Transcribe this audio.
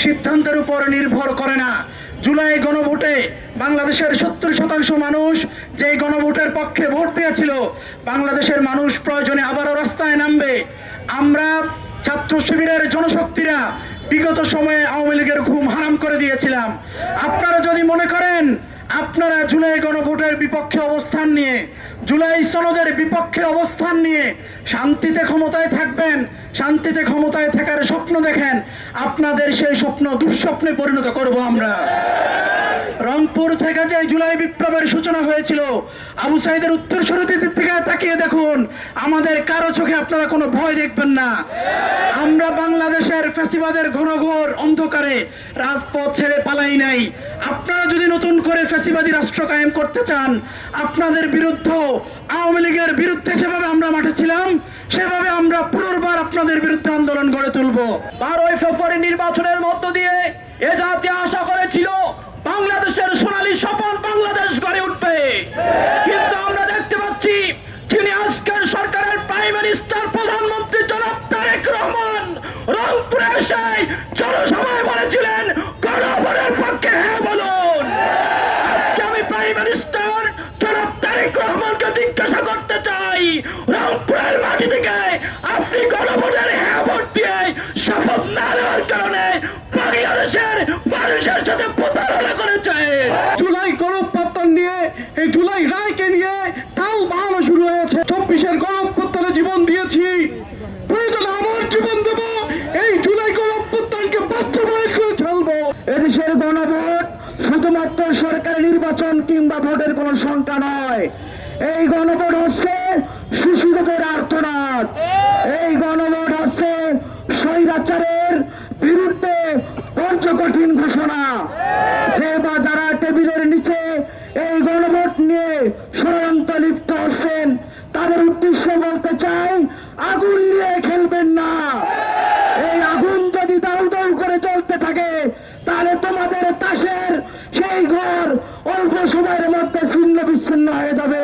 সিদ্ধান্তের উপর নির্ভর করে না। জুলাই গণভোটে বাংলাদেশের 70% মানুষ যেই গণভোটের পক্ষে ভোট দিয়েছিল, বাংলাদেশের মানুষ প্রয়োজনে আবারও রাস্তায় নামবে। আমরা ছাত্র শিবিরের জনশক্তিরা বিগত সময়ে আওয়ামী লীগের ঘুম হারাম করে দিয়েছিলাম। আপনারা যদি মনে করেন আপনারা জুলাই গণভোটের বিপক্ষে অবস্থান নিয়ে, জুলাই সনদের বিপক্ষে অবস্থান নিয়ে শান্তিতে ক্ষমতায় থাকবেন, শান্তিতে ক্ষমতায় থাকার স্বপ্ন দেখেন, আপনাদের সেই স্বপ্ন দুঃস্বপ্নে পরিণত করব আমরা। রংপুর থেকে যে জুলাই বিপ্লবের সূচনা হয়েছিল, আবু সাইদের উত্তরসূরির দিক থেকে তাকিয়ে দেখুন, আমাদের কারো চোখে আপনারা কোনো ভয় দেখবেন না। আমরা বাংলাদেশের ফ্যাসিবাদের ঘনঘোর অন্ধকারে রাজপথ ছেড়ে পালাই নাই। আপনারা যদি নতুন করে ফ্যাসিবাদী রাষ্ট্র কায়েম করতে চান, আপনাদের বিরুদ্ধে, আওয়ামী লীগের বিরুদ্ধে যেভাবে আমরা মাঠে ছিলাম, সেভাবে আমরা পুনর্বার আপনাদের বিরুদ্ধে আন্দোলন গড়ে তুলব। 12ই ফেব্রুয়ারি নির্বাচনের মধ্য দিয়ে এ জাতি আশা করেছিল বাংলাদেশের সোনালী স্বপ্ন বাংলাদেশ গড়ে উঠবে, কিন্তু আমরা দেখতে পাচ্ছি যিনি আজকের সরকারের প্রাইম মিনিস্টার, প্রধানমন্ত্রী জনাব তারেক রহমান রংপুরে এসে জনসভায় বলেছিলেন গণভোটের পক্ষে হ্যাঁ বলুন। আজকে আমি প্রাইম মিনিস্টার জনাব তারেক রহমানকে জিজ্ঞাসা করতে চাই, রংপুরের মাটি থেকে আপনি গণভোটের হ্যাঁ ভোট দিয়ে শপথ না নেওয়ার কারণে বাংলাদেশের মানুষের সাথে প্রতারণা করেছেন। জুলাই গণঅভ্যুত্থান নিয়ে, এই জুলাই রায়কে নিয়ে তাও বাহানো শুরু হয়েছে। 24-এর গণঅভ্যুত্থানে জীবন দিয়েছি, প্রয়োজনে আমার জীবন দেব, এই জুলাই গণঅভ্যুত্থানকে বাস্তবায়ন করে ছাড়বো। এদেশের গণভোট শুধুমাত্র সরকারি নির্বাচন কিংবা ভোটের কোনো সংখ্যা নয়। এই গণভোট হচ্ছে শিশুদের আর্তনাদ। এই গণভোট হচ্ছে স্বৈরাচারের বিরুদ্ধে পঞ্চকঠিন ঘোষণা। যে বা যারা টেবিলের নিচে এই গণভোট নিয়ে ষড়যন্ত্র লিপ্ত হচ্ছেন, তাদের উদ্দেশ্যে বলতে চাই, আগুন নিয়ে খেলবেন না। এই আগুন যদি দাউ দাউ করে চলতে থাকে, তাহলে তোমাদের তাসের সেই ঘর অল্প সময়ের মধ্যে ছিন্ন বিচ্ছিন্ন হয়ে যাবে।